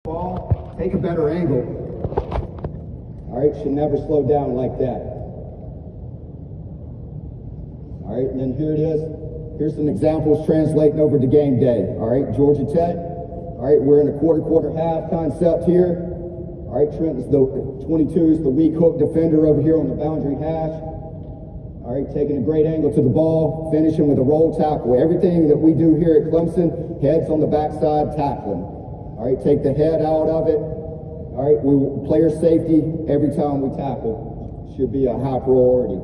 Ball, take a better angle. All right, should never slow down like that. All right, and then here it is. Here's some examples translating over to game day. All right, Georgia Tech. All right, we're in a quarter half concept here. All right, Trenton's the 22's the weak hook defender over here on the boundary hash. All right, taking a great angle to the ball, finishing with a roll tackle. Everything that we do here at Clemson, heads on the backside tackling. All right, take the head out of it. All right, player safety every time we tackle should be a high priority.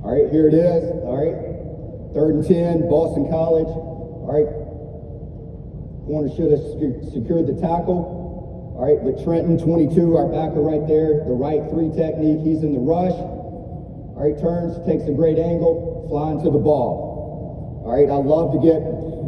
All right, here it is. All right, 3rd and 10, Boston College. All right, corner should have secured the tackle. All right, but Trenton, 22, our backer right there, the right 3 technique, he's in the rush. All right, turns, takes a great angle, flying to the ball. All right, I love to get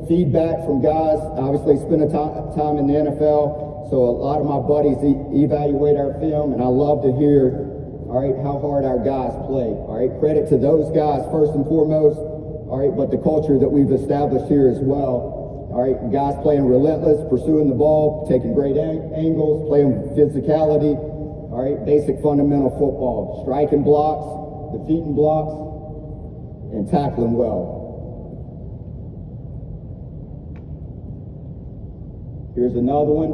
feedback from guys. Obviously, spend a time in the NFL, so a lot of my buddies evaluate our film, and I love to hear, all right, how hard our guys play. All right, credit to those guys first and foremost. All right, but the culture that we've established here as well. All right, guys playing relentless, pursuing the ball, taking great angles, playing with physicality. All right, basic fundamental football, striking blocks, defeating blocks, and tackling well. Here's another one.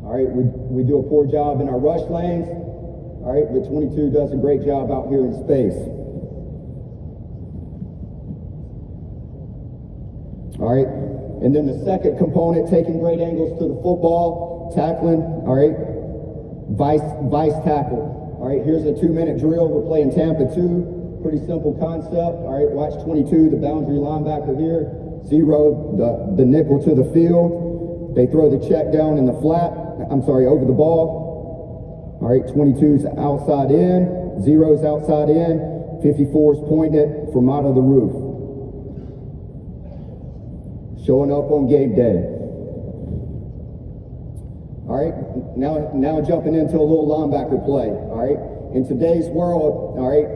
All right, we do a poor job in our rush lanes. All right, but 22 does a great job out here in space. All right, and then the second component, taking great angles to the football, tackling, all right, vice tackle. All right, here's a 2-minute drill. We're playing Tampa 2. Pretty simple concept. All right, watch 22, the boundary linebacker here. 0, the nickel to the field. They throw the check down in the flat. I'm sorry, over the ball. All right, 22's outside in. 0's outside in. 54's pointing it from out of the roof. Showing up on game day. All right, now jumping into a little linebacker play. All right, in today's world, all right,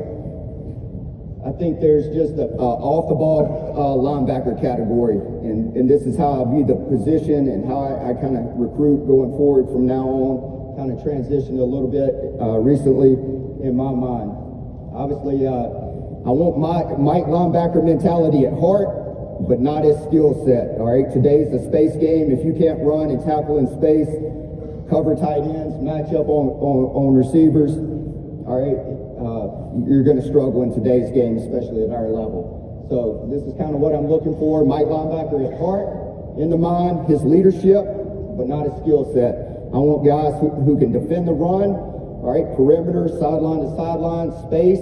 I think there's just a off-the-ball linebacker category, and this is how I view the position and how I kind of recruit going forward from now on. Kind of transitioned a little bit recently in my mind. Obviously, I want my linebacker mentality at heart, but not his skill set. All right, today's a space game. If you can't run and tackle in space, cover tight ends, match up on receivers, all right, you're going to struggle in today's game, especially at our level. So this is kind of what I'm looking for. My linebacker at heart, in the mind, his leadership, but not his skill set. I want guys who can defend the run, all right, perimeter, sideline to sideline, space,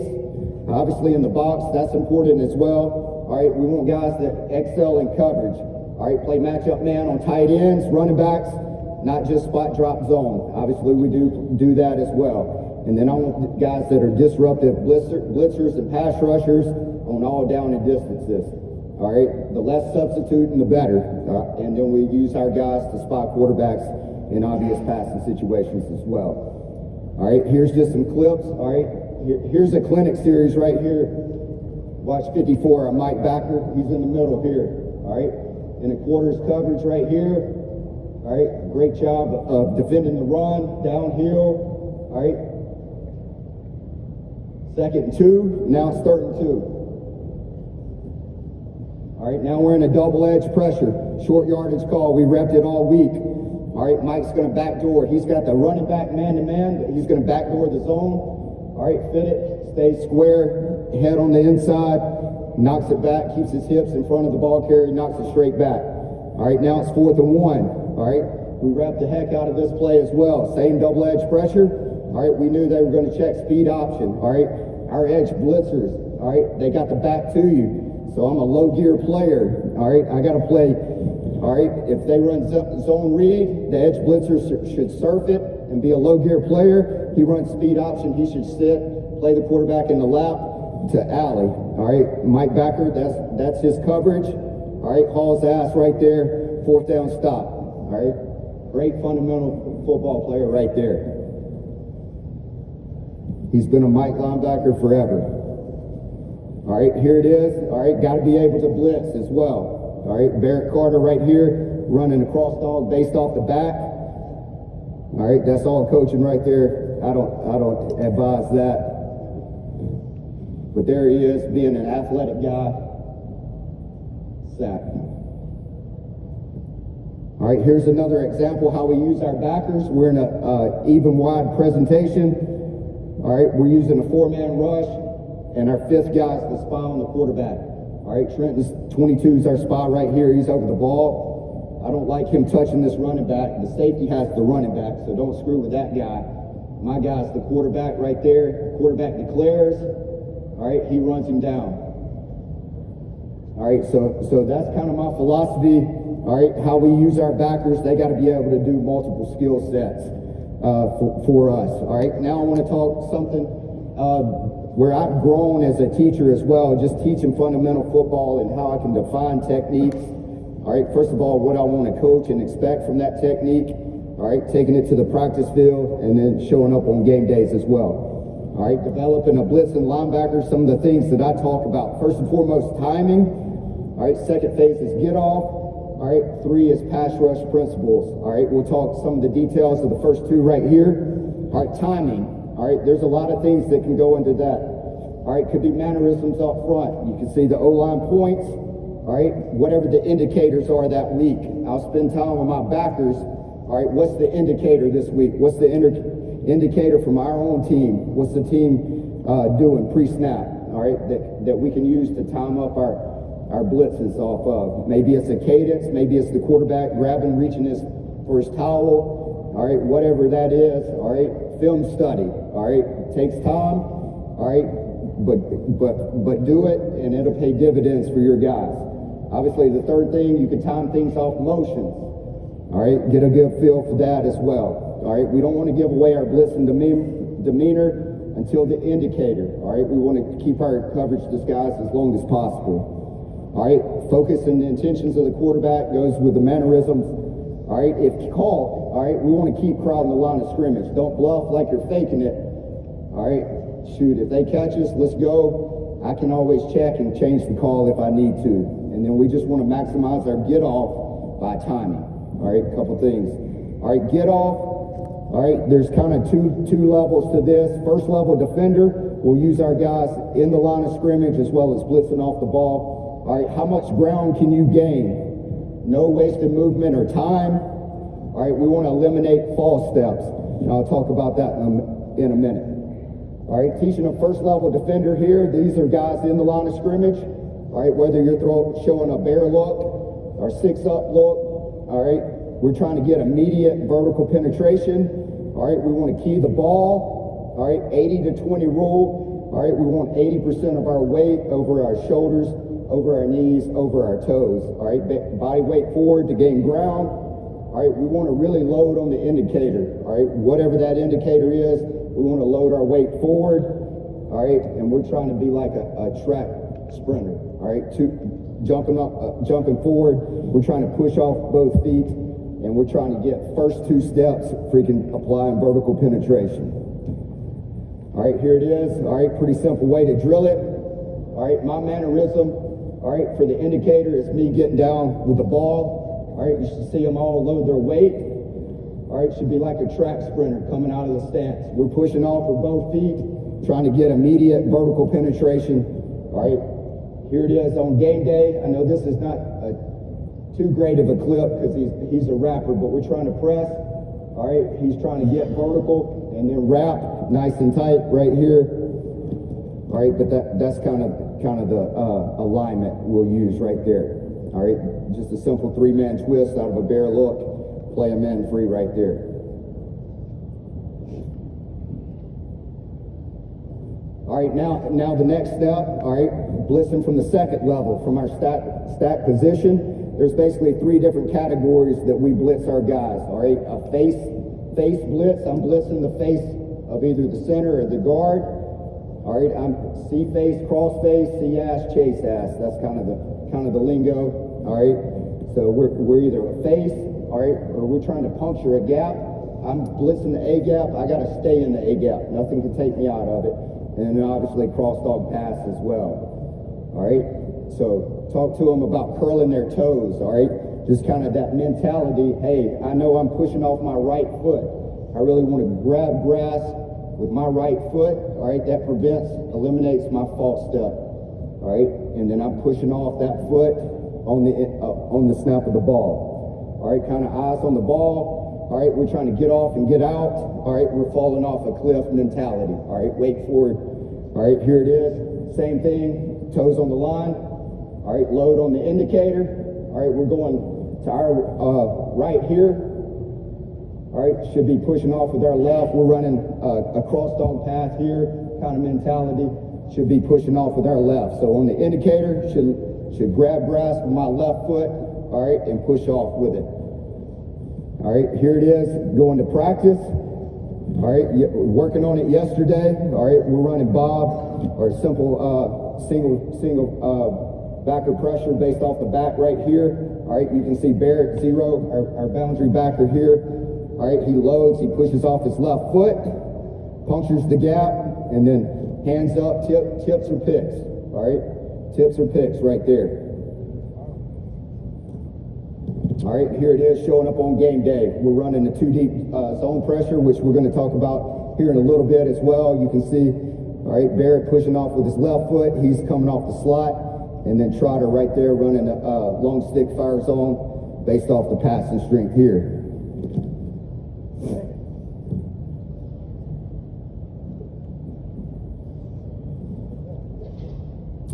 obviously in the box, that's important as well. All right, we want guys that excel in coverage. All right, play matchup man on tight ends, running backs, not just spot drop zone. Obviously, we do that as well. And then I want guys that are disruptive blitzers and pass rushers on all down and distances. All right, the less substituting, the better. And then we use our guys to spot quarterbacks in obvious passing situations as well. All right, here's just some clips. All right, here's a clinic series right here. Watch 54, Mike Backer, he's in the middle here, all right? In a quarters coverage right here, all right? Great job of defending the run, downhill, all right? 2nd and 2, now it's 3rd and 2. All right, now we're in a double-edge pressure, short yardage call, we repped it all week. All right, Mike's gonna backdoor. He's got the running back man-to-man, but he's gonna backdoor the zone. All right, fit it, stay square, head on the inside, knocks it back, keeps his hips in front of the ball carrier, knocks it straight back. All right, now it's 4th and 1. All right, we wrapped the heck out of this play as well. Same double-edge pressure. All right, we knew they were going to check speed option. All right, our edge blitzers. All right, they got the back to you. So I'm a low-gear player. All right, I got to play. All right, if they run zone read, the edge blitzer should surf it and be a low-gear player. He runs speed option. He should sit, play the quarterback in the lap to alley. All right, Mike Backer, that's his coverage. All right, hauls ass right there, 4th down stop. All right, great fundamental football player right there. He's been a Mike linebacker forever. All right, here it is. All right, got to be able to blitz as well. All right, Barrett Carter right here, running a cross dog based off the back. All right, that's all coaching right there. I don't advise that. But there he is, being an athletic guy. Sack. All right, here's another example how we use our backers. We're in a even wide presentation. All right, we're using a 4-man rush, and our 5th guy is the spy on the quarterback. All right, Trenton's 22 is our spy right here. He's over the ball. I don't like him touching this running back. The safety has the running back, so don't screw with that guy. My guy's the quarterback right there. Quarterback declares. All right, he runs him down. All right, so that's kind of my philosophy. All right, how we use our backers, they got to be able to do multiple skill sets for us. All right, now I want to talk something where I've grown as a teacher as well, just teaching fundamental football and how I can define techniques. All right, first of all, what I want to coach and expect from that technique. All right, taking it to the practice field and then showing up on game days as well. All right, developing a blitzing linebacker, some of the things that I talk about. First and foremost, timing. All right, second phase is get off. All right, 3 is pass rush principles. All right, we'll talk some of the details of the first 2 right here. All right, timing. All right, there's a lot of things that can go into that. All right, could be mannerisms up front. You can see the O-line points. All right, whatever the indicators are that week. I'll spend time with my backers. All right, what's the indicator this week? What's the indicator from our own team? What's the team doing pre-snap? All right, that we can use to time up our blitzes off of. Maybe it's a cadence, maybe it's the quarterback grabbing, reaching for his towel. All right, whatever that is. All right, film study. All right, it takes time. All right, but do it, and it'll pay dividends for your guys. Obviously, the third thing, you can time things off motions. All right, get a good feel for that as well. All right, we don't want to give away our blitzing demeanor until the indicator. All right, we want to keep our coverage disguised as long as possible. All right, focus and the intentions of the quarterback goes with the mannerisms. All right, if caught, all right, we want to keep crowding the line of scrimmage. Don't bluff like you're faking it. All right, shoot, if they catch us, let's go. I can always check and change the call if I need to. And then we just want to maximize our get off by timing. All right, a couple things. All right, get off. All right, there's kind of two levels to this. First level defender, we'll use our guys in the line of scrimmage as well as blitzing off the ball. All right, how much ground can you gain? No wasted movement or time. All right, we want to eliminate false steps. And I'll talk about that in a minute. All right, teaching a first level defender here. These are guys in the line of scrimmage. All right, whether you're showing a bear look or 6-up look. All right, we're trying to get immediate vertical penetration. All right, we want to key the ball. All right, 80 to 20 rule. All right, we want 80% of our weight over our shoulders, over our knees, over our toes. All right, body weight forward to gain ground. All right, we want to really load on the indicator. All right, whatever that indicator is, we want to load our weight forward. All right, and we're trying to be like a track sprinter. All right, jumping forward. We're trying to push off both feet, and we're trying to get first 2 steps, freaking applying vertical penetration. All right, here it is. All right, pretty simple way to drill it. All right, my mannerism. All right, for the indicator is me getting down with the ball. All right, you should see them all load their weight. All right, should be like a track sprinter coming out of the stance. We're pushing off with both feet, trying to get immediate vertical penetration. All right, here it is on game day. I know this is not too great of a clip because he's a rapper, but we're trying to press. All right, he's trying to get vertical and then wrap nice and tight right here. All right, but that's kind of the alignment we'll use right there. All right, just a simple 3-man twist out of a bear look, play a man free right there. All right, now the next step. All right, blitzing from the second level, from our stack position. There's basically 3 different categories that we blitz our guys. All right, a face blitz. I'm blitzing the face of either the center or the guard. All right, I'm C face, cross face, C ass, chase ass. That's kind of the lingo. All right, so we're either a face, all right, or we're trying to puncture a gap. I'm blitzing the A gap, I got to stay in the A gap. Nothing can take me out of it. And then obviously cross dog pass as well. All right. So talk to them about curling their toes. All right. Just kind of that mentality. Hey, I know I'm pushing off my right foot. I really want to grab grass with my right foot. All right. That eliminates my false step. All right. And then I'm pushing off that foot on the snap of the ball. All right. Kind of eyes on the ball. All right. We're trying to get off and get out. All right. We're falling off a cliff mentality. All right. Wait forward. All right. Here it is. Same thing. Toes on the line. All right. Load on the indicator. All right. We're going to our right here. All right. Should be pushing off with our left. We're running a cross dog path here kind of mentality. Should be pushing off with our left. So on the indicator, should grab grass with my left foot, all right, and push off with it. All right, here it is, going to practice. All right, working on it yesterday. All right, we're running bob or simple single backer pressure based off the back right here. All right, you can see Barrett 0, our boundary backer here. All right, he loads, he pushes off his left foot, punctures the gap, and then hands up, tips or picks. All right, tips or picks right there. All right, here it is showing up on game day. We're running a 2-deep zone pressure, which we're going to talk about here in a little bit as well. You can see, all right, Barrett pushing off with his left foot. He's coming off the slot. And then Trotter right there running a long stick fire zone based off the passing strength here.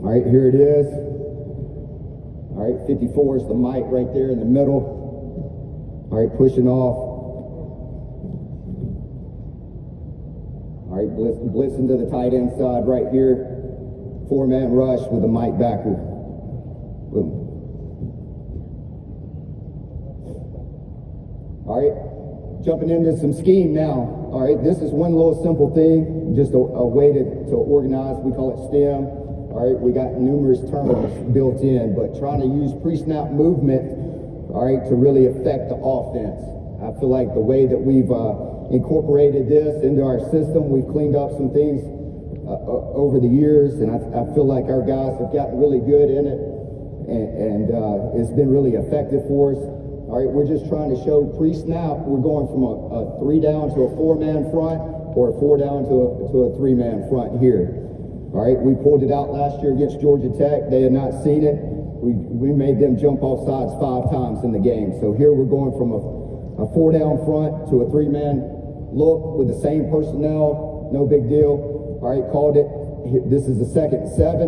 All right, here it is. All right, 54 is the mic right there in the middle. All right, pushing off. All right, blitzing to the tight end side right here. 4-man rush with the mic backer. Boom. All right, jumping into some scheme now. All right, this is one little simple thing, just a way to organize. We call it STEM. All right, we got numerous terms built in, but trying to use pre-snap movement, all right, to really affect the offense. I feel like the way that we've incorporated this into our system, we've cleaned up some things over the years, and I feel like our guys have gotten really good in it, and it's been really effective for us. All right, we're just trying to show pre-snap, we're going from a 3-down to a 4-man front, or a 4-down to a 3-man front here. All right, we pulled it out last year against Georgia Tech. They had not seen it. We made them jump off sides 5 times in the game. So here we're going from a 4-down front to a 3-man look with the same personnel. No big deal. All right, called it. This is the second 7.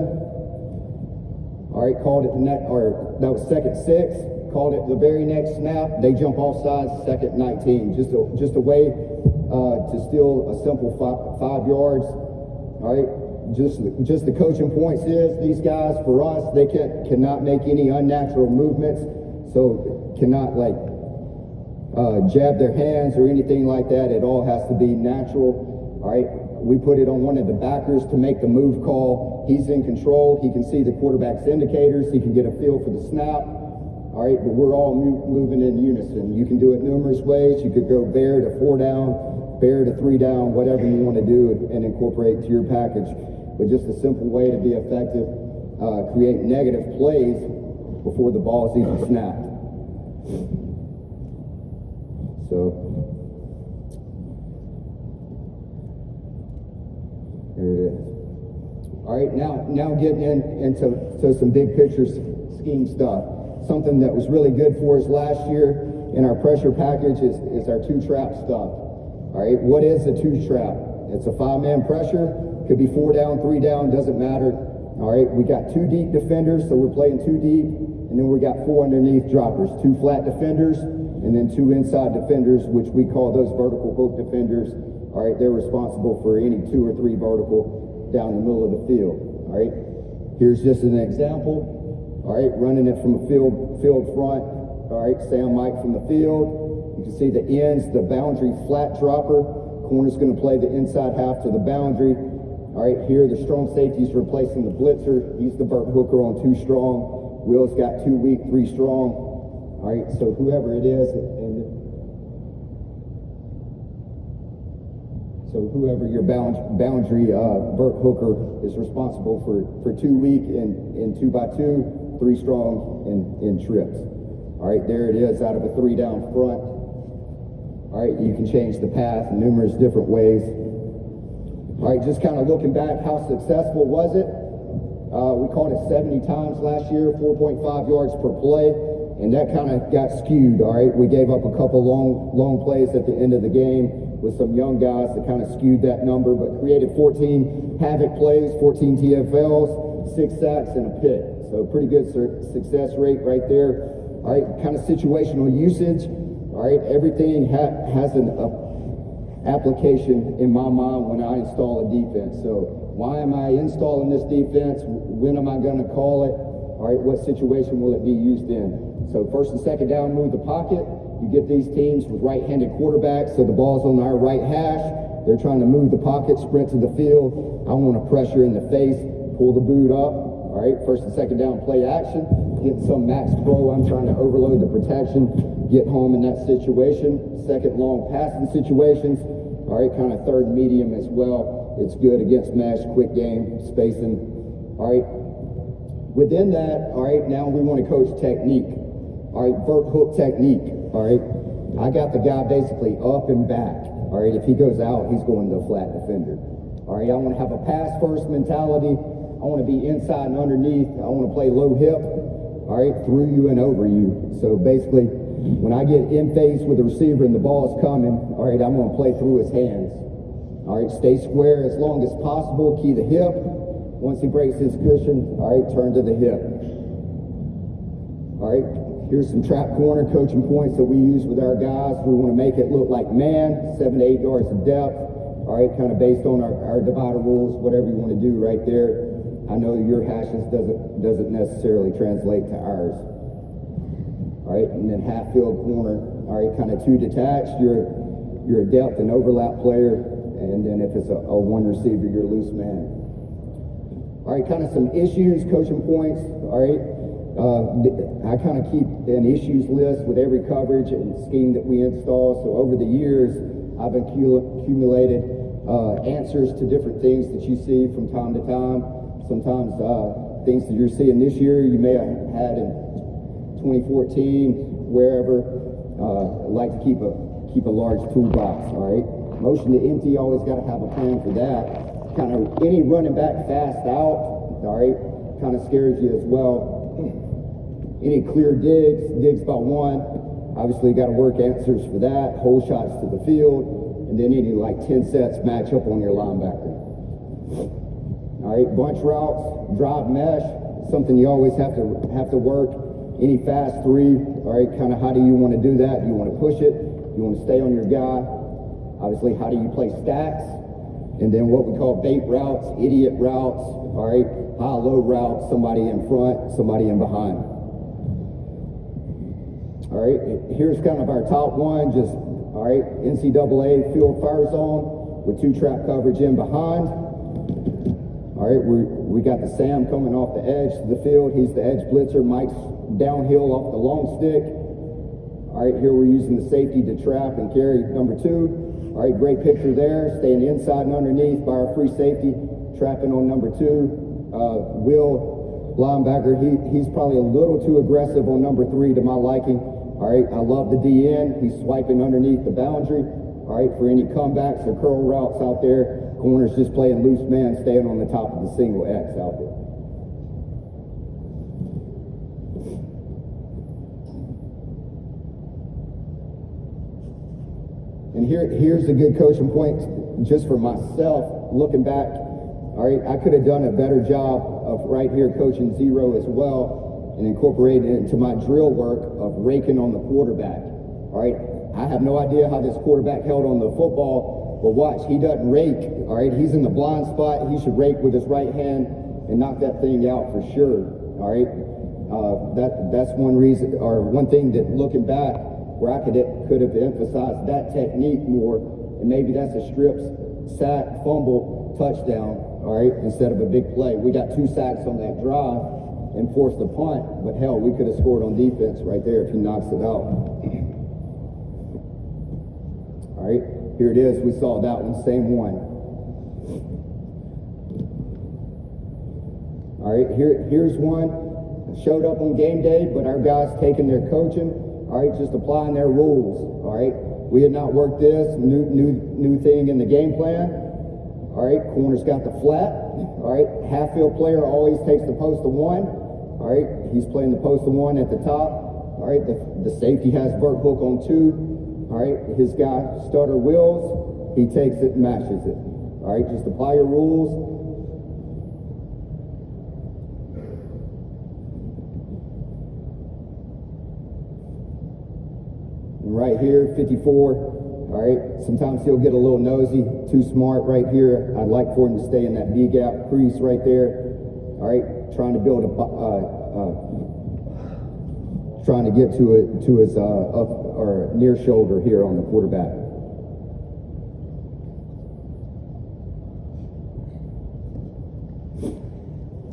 All right, called it that was second 6. Called it the very next snap. They jump off sides, second 19. Just a way to steal a simple 5 yards. All right. Just the coaching points is these guys, for us, they cannot make any unnatural movements, so cannot like jab their hands or anything like that. It all has to be natural. All right, we put it on one of the backers to make the move call. He's in control. He can see the quarterback's indicators. He can get a feel for the snap. All right, but we're all moving in unison. You can do it numerous ways. You could go bear to 4-down, bear to 3-down, whatever you want to do and incorporate to your package. But just a simple way to be effective, create negative plays before the ball is even snapped. So, here it is. All right, now getting into some big picture scheme stuff. Something that was really good for us last year in our pressure package is our 2-trap stuff. All right, what is a 2-trap? It's a 5-man pressure. Could be 4-down, 3-down, doesn't matter. All right, we got 2 deep defenders, so we're playing 2 deep, and then we got 4 underneath droppers, 2 flat defenders, and then 2 inside defenders, which we call those vertical hook defenders. All right, they're responsible for any 2 or 3 vertical down the middle of the field. All right, here's just an example. All right, running it from a field front. All right, Sam Mike from the field. You can see the ends, the boundary flat dropper. Corner's going to play the inside half to the boundary. All right, here the strong safety's replacing the blitzer. He's the vert hooker on 2 strong. Will's got 2 weak, 3 strong. All right, so whoever it is, and So whoever your boundary vert hooker is responsible for 2 weak in 2x2, 3 strong in trips. All right, there it is out of a 3 down front. All right, you can change the path in numerous different ways. All right, just kind of looking back, how successful was it? We caught it 70 times last year, 4.5 yards per play, and that kind of got skewed. All right, we gave up a couple long plays at the end of the game with some young guys that kind of skewed that number, but created 14 havoc plays, 14 TFLs, 6 sacks, and a pick. So pretty good success rate right there. All right, kind of situational usage. All right, everything has an application in my mind when I install a defense. So why am I installing this defense? When am I going to call it? All right, what situation will it be used in? So first and second down, move the pocket. You get these teams with right-handed quarterbacks, so the ball's on our right hash. They're trying to move the pocket, sprint to the field. I want to pressure in the face, pull the boot up. All right, first and second down, play action. Get some max pro. I'm trying to overload the protection, get home in that situation. Second long passing situations. All right, kind of third medium as well. It's good against mesh, quick game, spacing. All right, within that, all right, now we want to coach technique. All right, vert hook technique. All right, I got the guy basically up and back. All right, if he goes out, he's going to a flat defender. All right, I want to have a pass first mentality. I want to be inside and underneath. I want to play low hip. All right, through you and over you. So basically, when I get in phase with the receiver and the ball is coming, all right, I'm going to play through his hands. All right, stay square as long as possible. Key the hip. Once he breaks his cushion, all right, turn to the hip. All right, here's some trap corner coaching points that we use with our guys. We want to make it look like man, 7 to 8 yards of depth. All right, kind of based on our divider rules, whatever you want to do right there. I know your hashes doesn't necessarily translate to ours. All right, and then half field corner. All right, kind of 2 detached. You're a depth and overlap player, and then if it's a 1 receiver, you're a loose man. All right, kind of some issues, coaching points. All right, I kind of keep an issues list with every coverage and scheme that we install. So over the years, I've accumulated answers to different things that you see from time to time. Sometimes things that you're seeing this year, you may have had in 2014, wherever. I like to keep a large toolbox. All right, motion to empty, always got to have a plan for that. Kind of any running back fast out, all right, kind of scares you as well. Any clear digs by 1, obviously got to work answers for that. Hole shots to the field, and then any like 10 sets match up on your linebacker. All right, bunch routes, drive mesh, something you always have to work. Any fast 3, all right, kind of how do you want to do that? Do you want to push it? Do you want to stay on your guy? Obviously, how do you play stacks? And then what we call bait routes, idiot routes, all right, high-low routes, somebody in front, somebody in behind. All right, here's kind of our top one, just, all right, NCAA field fire zone with 2 trap coverage in behind. All right, we got the Sam coming off the edge to the field. He's the edge blitzer. Mike's downhill off the long stick. All right, here we're using the safety to trap and carry number 2. All right, great picture there. Staying inside and underneath by our free safety, trapping on number 2. Will, linebacker, he's probably a little too aggressive on number 3 to my liking. All right, I love the DN. He's swiping underneath the boundary. All right, for any comebacks or curl routes out there, corners just playing loose man, staying on the top of the single X out there. And here's a good coaching point just for myself, looking back. All right, I could have done a better job of right here coaching zero as well and incorporating it into my drill work of raking on the quarterback. All right, I have no idea how this quarterback held on the football, but watch, he doesn't rake. All right, he's in the blind spot. He should rake with his right hand and knock that thing out for sure. All right, that's one reason, or one thing that looking back, where I could have emphasized that technique more, and maybe that's a strip, sack, fumble, touchdown, all right, instead of a big play. We got 2 sacks on that drive and forced a punt, but hell, we could have scored on defense right there if he knocks it out. All right, Here it is. We saw that one, same one. All right, here's one. Showed up on game day, but our guys taking their coaching, all right, just applying their rules, all right. We had not worked this new thing in the game plan. All right, corner's got the flat. All right, half field player always takes the post of one. All right, he's playing the post of one at the top. All right, the safety has vert hook on two. All right, his guy stutter wheels, he takes it and matches it. All right, just apply your rules. Right here, 54, all right, sometimes he'll get a little nosy, too smart right here. I'd like for him to stay in that B-gap crease right there, all right, trying to build trying to get to his up or near shoulder here on the quarterback.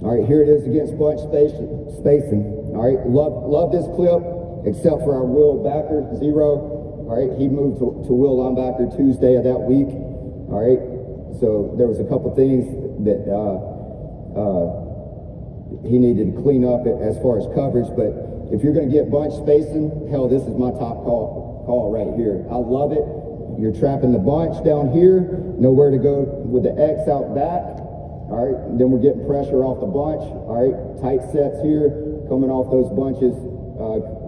All right, here it is against bunch spacing. All right, love this clip. Except for our Will backer, 0. All right, he moved to Will linebacker Tuesday of that week. All right, so there was a couple things that he needed to clean up as far as coverage. But if you're going to get bunch spacing, hell, this is my top call right here. I love it. You're trapping the bunch down here, nowhere to go with the X out back. All right, then we're getting pressure off the bunch. All right, tight sets here, coming off those bunches.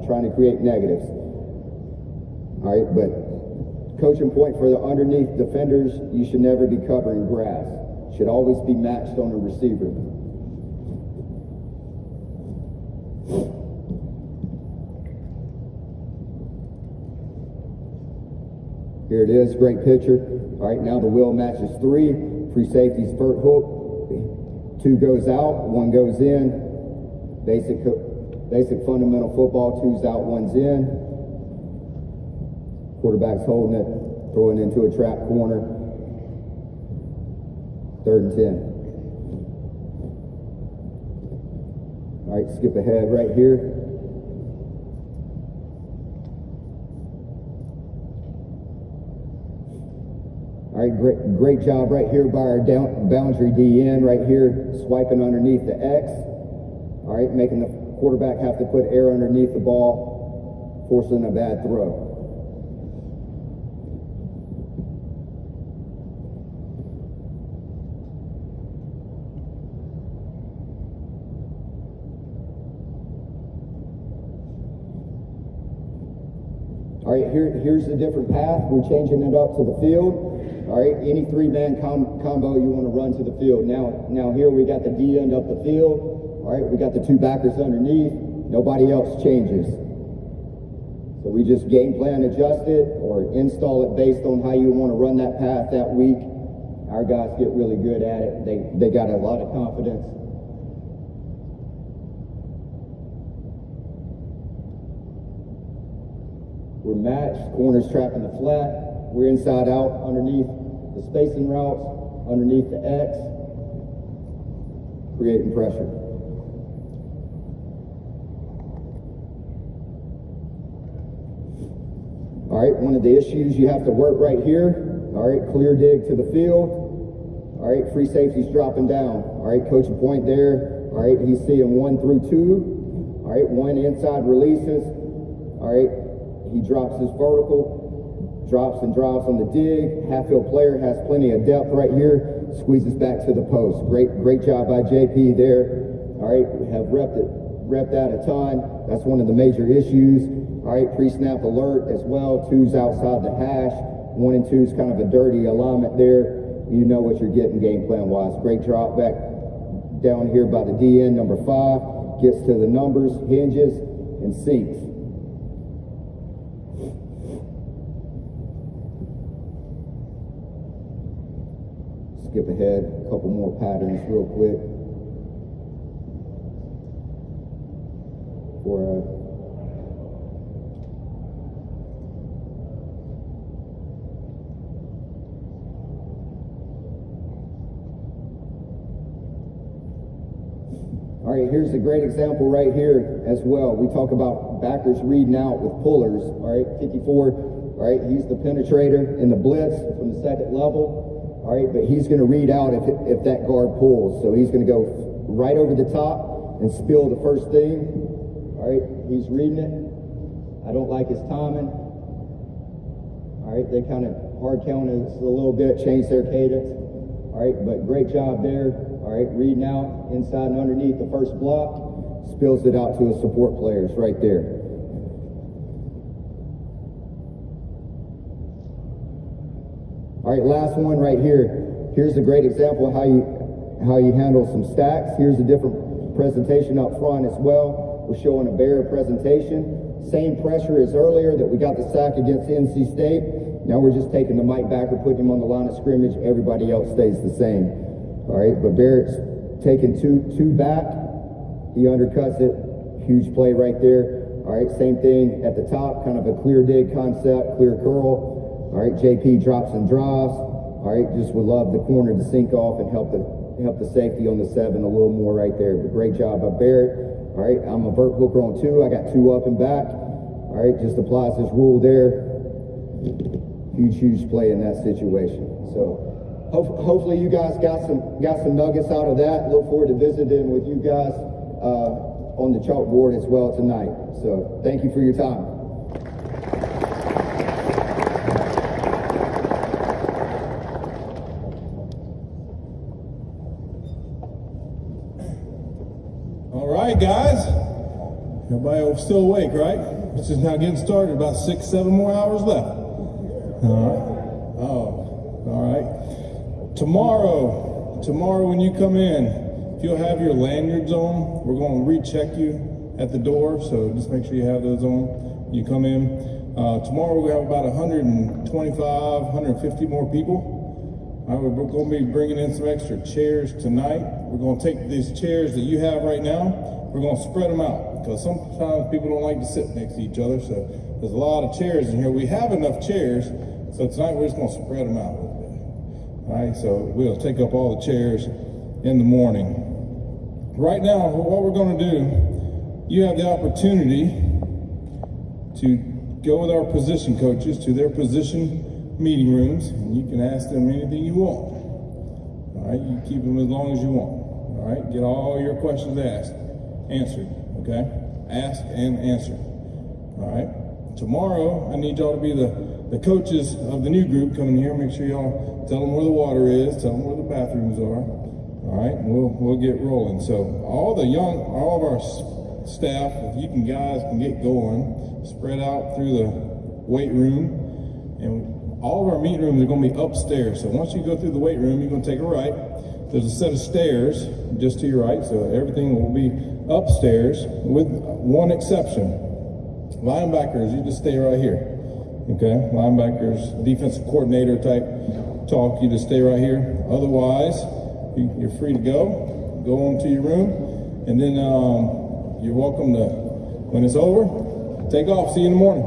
Trying to create negatives. All right, but coaching point for the underneath defenders, you should never be covering grass. Should always be matched on the receiver. Here it is, great picture. All right, now the Will matches 3. Free safety's vert hook. 2 goes out, 1 goes in. Basic fundamental football, 2's out, 1's in. Quarterback's holding it, throwing into a trap corner. 3rd and 10. All right, skip ahead right here. All right, great job right here by our boundary DN right here, swiping underneath the X. All right, making the quarterback have to put air underneath the ball, forcing a bad throw. All right, here's a different path. We're changing it up to the field. All right, any 3-man combo you want to run to the field. Now here we got the D end up the field. All right, we got the 2 backers underneath. Nobody else changes. So we just game plan adjust it or install it based on how you want to run that path that week. Our guys get really good at it. They got a lot of confidence. We're matched. Corners trapping the flat. We're inside out underneath the spacing routes, underneath the X, creating pressure. All right, one of the issues you have to work right here. All right, clear dig to the field. All right, free safety's dropping down. All right, coaching point there. All right, he's seeing 1 through 2. All right, 1 inside releases. All right, he drops his vertical, drops and drives on the dig. Half-field player has plenty of depth right here. Squeezes back to the post. Great job by JP there. All right, we have repped that a ton. That's one of the major issues. All right, pre-snap alert as well. 2's outside the hash. 1 and 2's kind of a dirty alignment there. You know what you're getting game plan wise. Great drop back down here by the DN, number 5. Gets to the numbers, hinges, and sinks. Skip ahead, a couple more patterns real quick. All right, here's a great example right here as well. We talk about backers reading out with pullers. All right, 54. All All right, he's the penetrator in the blitz from the second level. All right, but he's going to read out if that guard pulls. So he's going to go right over the top and spill the first thing. All right, he's reading it. I don't like his timing. All right, they kind of hard count us a little bit, change their cadence. All right, but great job there. All right, reading out inside and underneath the first block, spills it out to his support players right there. All right, last one right here. Here's a great example of how you handle some stacks. Here's a different presentation up front as well. We're showing a bear presentation. Same pressure as earlier that we got the sack against NC State. Now we're just taking the Mike backer, putting him on the line of scrimmage. Everybody else stays the same. All right, but Barrett's taking two back. He undercuts it. Huge play right there. All right, same thing at the top, kind of a clear dig concept, clear curl. All right, JP drops and drives. All right, just would love the corner to sink off and help the safety on the 7 a little more right there. But great job by Barrett. All right, I'm a vert hooker on 2. I got 2 up and back. All right, just applies this rule there. Huge play in that situation. So hopefully you guys got some nuggets out of that. Look forward to visiting with you guys on the chalkboard as well tonight. So thank you for your time. All right, guys. Everybody still awake, right? It's just now getting started. About 6-7 more hours left. All right. Oh, all right. Tomorrow when you come in, if you'll have your lanyards on, we're going to recheck you at the door. So just make sure you have those on when you come in. Tomorrow we have about 125, 150 more people. All right, we're going to be bringing in some extra chairs tonight. We're going to take these chairs that you have right now, we're going to spread them out because sometimes people don't like to sit next to each other. So there's a lot of chairs in here. We have enough chairs, so tonight we're just going to spread them out a little bit. All right, so we'll take up all the chairs in the morning. Right now, what we're going to do, you have the opportunity to go with our position coaches to their position meeting rooms, and you can ask them anything you want. All right, you keep them as long as you want. All right, get all your questions answered, okay? Ask and answer. All right, tomorrow I need y'all to be the coaches of the new group coming here. Make sure y'all tell them where the water is, tell them where the bathrooms are. All right, and we'll get rolling. So all of our staff, if you guys can get going, spread out through the weight room, and all of our meet rooms are going to be upstairs. So once you go through the weight room, you're going to take a right. There's a set of stairs just to your right, so everything will be upstairs with one exception. Linebackers, you just stay right here. Okay? Linebackers, defensive coordinator type talk, you just stay right here. Otherwise, you're free to go on to your room, and then you're welcome to, when it's over, take off. See you in the morning.